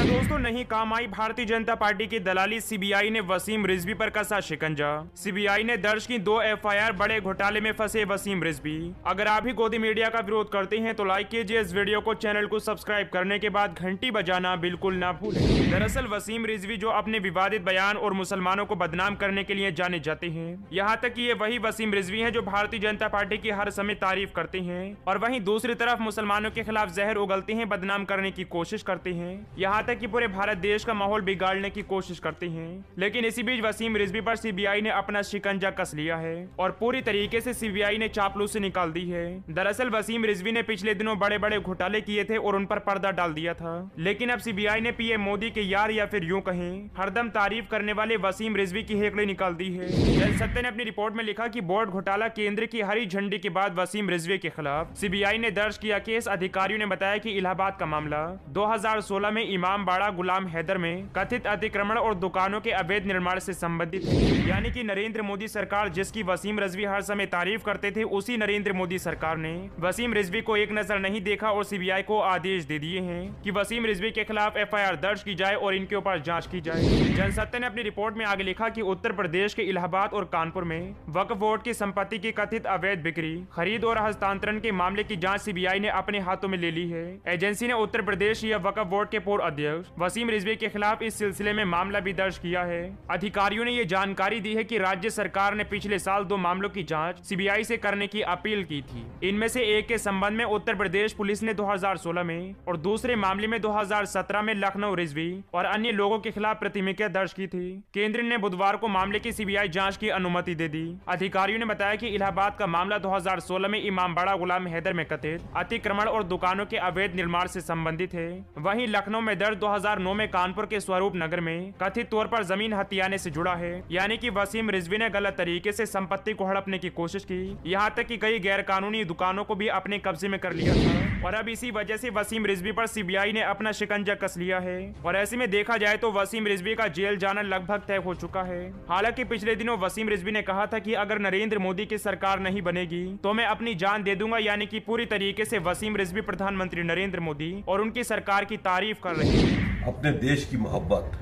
दोस्तों नहीं काम आई भारतीय जनता पार्टी की दलाली। सीबीआई ने वसीम रिजवी पर कसा शिकंजा। सीबीआई ने दर्ज की 2 एफआईआर। बड़े घोटाले में फंसे वसीम रिजवी। अगर आप भी गोदी मीडिया का विरोध करते हैं तो लाइक कीजिए इस वीडियो को, चैनल को सब्सक्राइब करने के बाद घंटी बजाना बिल्कुल ना भूलें। दरअसल वसीम रिजवी जो अपने विवादित बयान और मुसलमानों को बदनाम करने के लिए जाने जाते हैं, यहाँ तक कि ये वही वसीम रिजवी हैं जो भारतीय जनता पार्टी की हर समय तारीफ करते हैं और वहीं दूसरी तरफ मुसलमानों के खिलाफ जहर उगलते हैं, बदनाम करने की कोशिश करते हैं, यहाँ तक कि पूरे भारत देश का माहौल बिगाड़ने की कोशिश करते हैं। लेकिन इसी बीच वसीम रिजवी पर सीबीआई ने अपना शिकंजा कस लिया है और पूरी तरीके से सीबीआई ने चापलूसी निकाल दी है। दरअसल वसीम रिजवी ने पिछले दिनों बड़े बड़े घोटाले किए थे और उन पर पर्दा डाल दिया था, लेकिन अब सीबीआई ने पीएम मोदी के यार या फिर यूं कहें हरदम तारीफ करने वाले वसीम रिजवी की हेकड़ी निकाल दी है। जल सत्य ने अपनी रिपोर्ट में लिखा कि बोर्ड घोटाला केंद्र की हरी झंडी के बाद वसीम रिजवी के खिलाफ सीबीआई ने दर्ज किया केस। अधिकारियों ने बताया कि इलाहाबाद का मामला 2016 में इमाम बाड़ा गुलाम हैदर में कथित अतिक्रमण और दुकानों के अवैध निर्माण से संबंधित है। यानी कि नरेंद्र मोदी सरकार जिसकी वसीम रिजवी हर समय तारीफ करते थे, उसी नरेंद्र मोदी सरकार ने वसीम रिजवी को एक नजर नहीं देखा और सीबीआई को आदेश दे दिए हैं कि वसीम रिजवी के खिलाफ एफआईआर दर्ज की जाए और इनके ऊपर जांच की जाए। जनसत्य ने अपनी रिपोर्ट में आगे लिखा कि उत्तर प्रदेश के इलाहाबाद और कानपुर में वक्फ बोर्ड की संपत्ति की कथित अवैध बिक्री, खरीद और हस्तांतरण के मामले की जांच सीबीआई ने अपने हाथों में ले ली है। एजेंसी ने उत्तर प्रदेश या वक्फ बोर्ड के पूर्व अध्यक्ष वसीम रिजवी के खिलाफ इस सिलसिले में मामला भी दर्ज किया है। अधिकारियों ने ये जानकारी दी है कि राज्य सरकार ने पिछले साल 2 मामलों की जांच सीबीआई से करने की अपील की थी। इनमें से एक के संबंध में उत्तर प्रदेश पुलिस ने 2016 में और दूसरे मामले में 2017 में लखनऊ रिजवी और अन्य लोगों के खिलाफ प्राथमिकियां दर्ज की थी। केंद्र ने बुधवार को मामले की सीबीआई जांच की अनुमति दे दी। अधिकारियों ने बताया कि इलाहाबाद का मामला 2016 में इमाम बाड़ा गुलाम हैदर में कथित अतिक्रमण और दुकानों के अवैध निर्माण से संबंधित है। वहीं लखनऊ में दर्ज 2009 में कानपुर के स्वरूप नगर में कथित तौर पर जमीन हथियाने से जुड़ा है। यानी कि वसीम रिजवी ने गलत तरीके से संपत्ति को हड़पने की कोशिश की, यहाँ तक कि कई गैर कानूनी दुकानों को भी अपने कब्जे में कर लिया था और अब इसी वजह से वसीम रिजवी पर सीबीआई ने अपना शिकंजा कस लिया है। और ऐसे में देखा जाए तो वसीम रिजवी का जेल जाना लगभग तय हो चुका है। हालांकि पिछले दिनों वसीम रिजवी ने कहा था कि अगर नरेंद्र मोदी की सरकार नहीं बनेगी तो मैं अपनी जान दे दूंगा। यानी कि पूरी तरीके से वसीम रिजवी प्रधानमंत्री नरेंद्र मोदी और उनकी सरकार की तारीफ कर रहे हैं। अपने देश की मोहब्बत।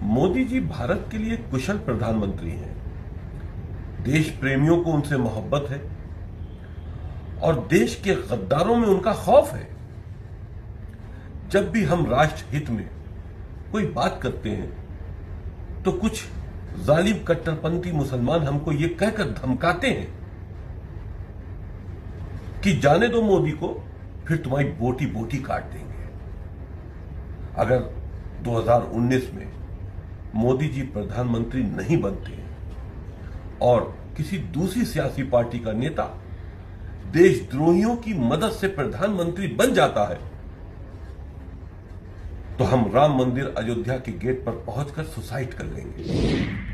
मोदी जी भारत के लिए कुशल प्रधानमंत्री हैं। देश प्रेमियों को उनसे मोहब्बत है और देश के गद्दारों में उनका खौफ है। जब भी हम राष्ट्र हित में कोई बात करते हैं तो कुछ जालिम कट्टरपंथी मुसलमान हमको ये कहकर धमकाते हैं कि जाने दो मोदी को, फिर तुम्हारी बोटी बोटी काट देंगे। अगर 2019 में मोदी जी प्रधानमंत्री नहीं बनते और किसी दूसरी सियासी पार्टी का नेता देशद्रोहियों की मदद से प्रधानमंत्री बन जाता है तो हम राम मंदिर अयोध्या के गेट पर पहुंचकर सुसाइड कर लेंगे।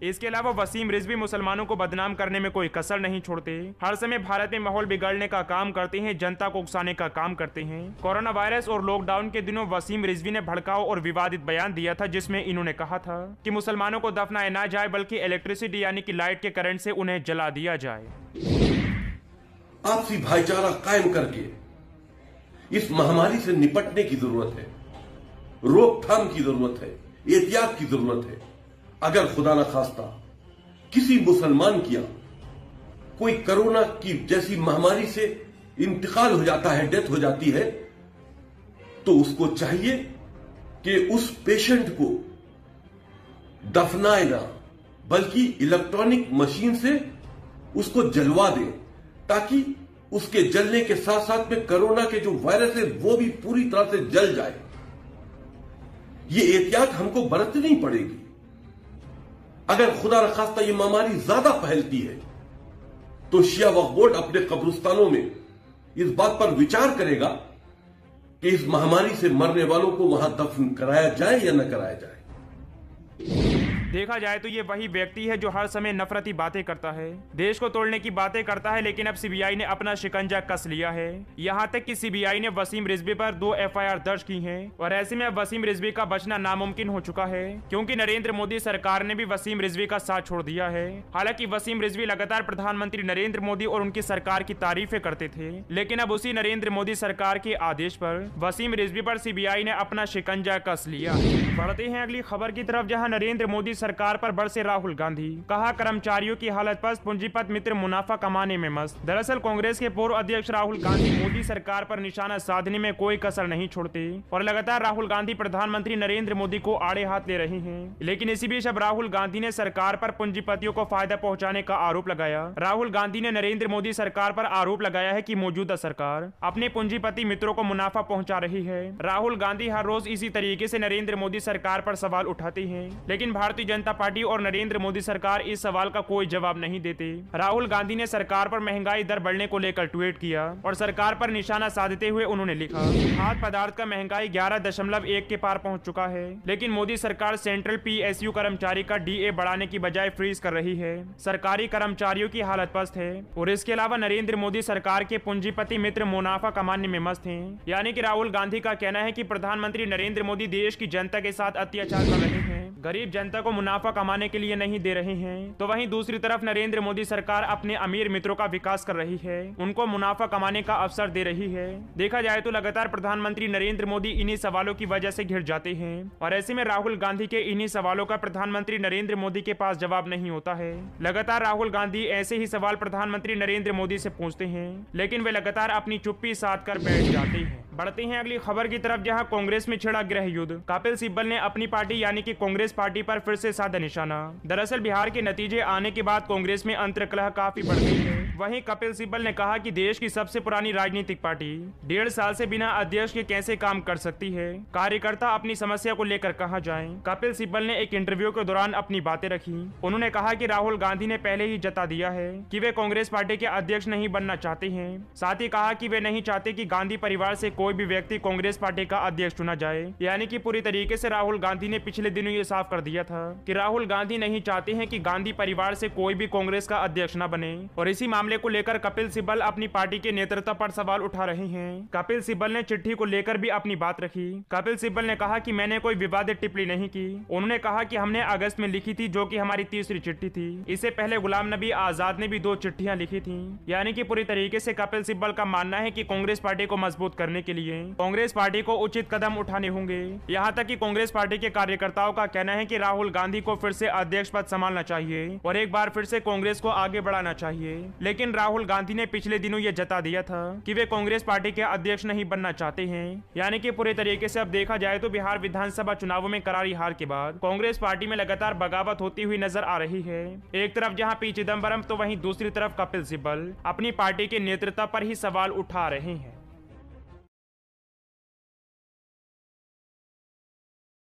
इसके अलावा वसीम रिजवी मुसलमानों को बदनाम करने में कोई कसर नहीं छोड़ते। हर समय भारत में माहौल बिगाड़ने का काम करते हैं, जनता को उकसाने का काम करते हैं। कोरोना वायरस और लॉकडाउन के दिनों वसीम रिजवी ने भड़काऊ और विवादित बयान दिया था, जिसमें इन्होंने कहा था कि मुसलमानों को दफनाया ना जाए बल्कि इलेक्ट्रिसिटी यानी कि लाइट के करंट से उन्हें जला दिया जाए। आपसी भाईचारा कायम करके इस महामारी से निपटने की जरूरत है, रोकथाम की जरूरत है, एहतियात की जरूरत है। अगर खुदा न खास्ता किसी मुसलमान किया कोई कोरोना की जैसी महामारी से इंतकाल हो जाता है, डेथ हो जाती है, तो उसको चाहिए कि उस पेशेंट को दफनाए ना बल्कि इलेक्ट्रॉनिक मशीन से उसको जलवा दें, ताकि उसके जलने के साथ साथ में कोरोना के जो वायरस है वो भी पूरी तरह से जल जाए। ये एहतियात हमको बरतनी पड़ेगी। अगर खुदा न खास्ता ये महामारी ज्यादा फैलती है तो शिया वक्फ बोर्ड अपने कब्रिस्तानों में इस बात पर विचार करेगा कि इस महामारी से मरने वालों को वहां दफन कराया जाए या न कराया जाए। देखा जाए तो ये वही व्यक्ति है जो हर समय नफरती बातें करता है, देश को तोड़ने की बातें करता है, लेकिन अब सीबीआई ने अपना शिकंजा कस लिया है। यहाँ तक कि सीबीआई ने वसीम रिजवी पर 2 एफआईआर दर्ज की हैं और ऐसे में अब वसीम रिजवी का बचना नामुमकिन हो चुका है, क्योंकि नरेंद्र मोदी सरकार ने भी वसीम रिजवी का साथ छोड़ दिया है। हालांकि वसीम रिजवी लगातार प्रधानमंत्री नरेंद्र मोदी और उनकी सरकार की तारीफें करते थे, लेकिन अब उसी नरेंद्र मोदी सरकार के आदेश पर वसीम रिजवी पर सीबीआई ने अपना शिकंजा कस लिया। बढ़ते हैं अगली खबर की तरफ, जहां नरेंद्र मोदी सरकार पर बरसे राहुल गांधी। कहा कर्मचारियों की हालत पस्त, पूंजीपत मित्र मुनाफा कमाने में मस्त। दरअसल कांग्रेस के पूर्व अध्यक्ष राहुल गांधी मोदी सरकार पर निशाना साधने में कोई कसर नहीं छोड़ते और लगातार राहुल गांधी प्रधानमंत्री नरेंद्र मोदी को आड़े हाथ ले रहे हैं। लेकिन इसी बीच अब राहुल गांधी ने सरकार पर पूंजीपतियों को फायदा पहुंचाने का आरोप लगाया। राहुल गांधी ने नरेंद्र मोदी सरकार पर आरोप लगाया है कि मौजूदा सरकार अपने पूंजीपति मित्रों को मुनाफा पहुंचा रही है। राहुल गांधी हर रोज इसी तरीके से नरेंद्र मोदी सरकार पर सवाल उठाते हैं, लेकिन भारतीय जनता पार्टी और नरेंद्र मोदी सरकार इस सवाल का कोई जवाब नहीं देते। राहुल गांधी ने सरकार पर महंगाई दर बढ़ने को लेकर ट्वीट किया और सरकार पर निशाना साधते हुए उन्होंने लिखा, खाद्य पदार्थ का महंगाई 11.1 के पार पहुंच चुका है, लेकिन मोदी सरकार सेंट्रल पीएसयू कर्मचारी का डीए बढ़ाने की बजाय फ्रीज कर रही है। सरकारी कर्मचारियों की हालत पस्त है और इसके अलावा नरेंद्र मोदी सरकार के पूंजीपति मित्र मुनाफा कमाने में मस्त हैं। यानी कि राहुल गांधी का कहना है कि प्रधानमंत्री नरेंद्र मोदी देश की जनता के साथ अत्याचार कर रहे हैं, गरीब जनता को मुनाफा कमाने के लिए नहीं दे रहे हैं। तो वहीं दूसरी तरफ नरेंद्र मोदी सरकार अपने अमीर मित्रों का विकास कर रही है, उनको मुनाफा कमाने का अवसर दे रही है। देखा जाए तो लगातार प्रधानमंत्री नरेंद्र मोदी इन्हीं सवालों की वजह से घिर जाते हैं और ऐसे में राहुल गांधी के इन्हीं सवालों का प्रधानमंत्री नरेंद्र मोदी के पास जवाब नहीं होता है। लगातार राहुल गांधी ऐसे ही सवाल प्रधानमंत्री नरेंद्र मोदी से पूछते हैं, लेकिन वे लगातार अपनी चुप्पी साध कर बैठ जाते हैं। बढ़ते हैं अगली खबर की तरफ, जहां कांग्रेस में छिड़ा गृह युद्ध। कपिल सिब्बल ने अपनी पार्टी यानी कि कांग्रेस पार्टी पर फिर से साधा निशाना। दरअसल बिहार के नतीजे आने के बाद कांग्रेस में अंतर्कलह काफी बढ़ गई है। वहीं कपिल सिब्बल ने कहा कि देश की सबसे पुरानी राजनीतिक पार्टी 1.5 साल से बिना अध्यक्ष के कैसे काम कर सकती है, कार्यकर्ता अपनी समस्या को लेकर कहां जाएं। कपिल सिब्बल ने एक इंटरव्यू के दौरान अपनी बातें रखी। उन्होंने कहा कि राहुल गांधी ने पहले ही जता दिया है कि वे कांग्रेस पार्टी के अध्यक्ष नहीं बनना चाहते हैं। साथ ही कहा कि वे नहीं चाहते कि गांधी परिवार से कोई भी व्यक्ति कांग्रेस पार्टी का अध्यक्ष चुना जाए। यानी कि पूरी तरीके से राहुल गांधी ने पिछले दिनों ये साफ कर दिया था कि राहुल गांधी नहीं चाहते हैं कि गांधी परिवार से कोई भी कांग्रेस का अध्यक्ष न बने। और इसी मामले को लेकर कपिल सिब्बल अपनी पार्टी के नेतृत्व पर सवाल उठा रहे हैं। कपिल सिब्बल ने चिट्ठी को लेकर भी अपनी बात रखी। कपिल सिब्बल ने कहा कि मैंने कोई विवादित टिप्पणी नहीं की। उन्होंने कहा कि हमने अगस्त में लिखी थी, जो कि हमारी तीसरी चिट्ठी थी। इससे पहले गुलाम नबी आजाद ने भी 2 चिट्ठियां लिखी थी। यानी कि पूरी तरीके से कपिल सिब्बल का मानना है कि कांग्रेस पार्टी को मजबूत करने के लिए कांग्रेस पार्टी को उचित कदम उठाने होंगे। यहाँ तक कि कांग्रेस पार्टी के कार्यकर्ताओं का कहना है कि राहुल गांधी को फिर से अध्यक्ष पद संभालना चाहिए और एक बार फिर से कांग्रेस को आगे बढ़ाना चाहिए। लेकिन राहुल गांधी ने पिछले दिनों ये जता दिया था कि वे कांग्रेस पार्टी के अध्यक्ष नहीं बनना चाहते हैं। यानी कि पूरे तरीके से अब देखा जाए तो बिहार विधानसभा चुनावों में करारी हार के बाद कांग्रेस पार्टी में लगातार बगावत होती हुई नजर आ रही है। एक तरफ जहां पी चिदम्बरम तो वहीं दूसरी तरफ कपिल सिब्बल अपनी पार्टी के नेतृत्व पर ही सवाल उठा रहे हैं।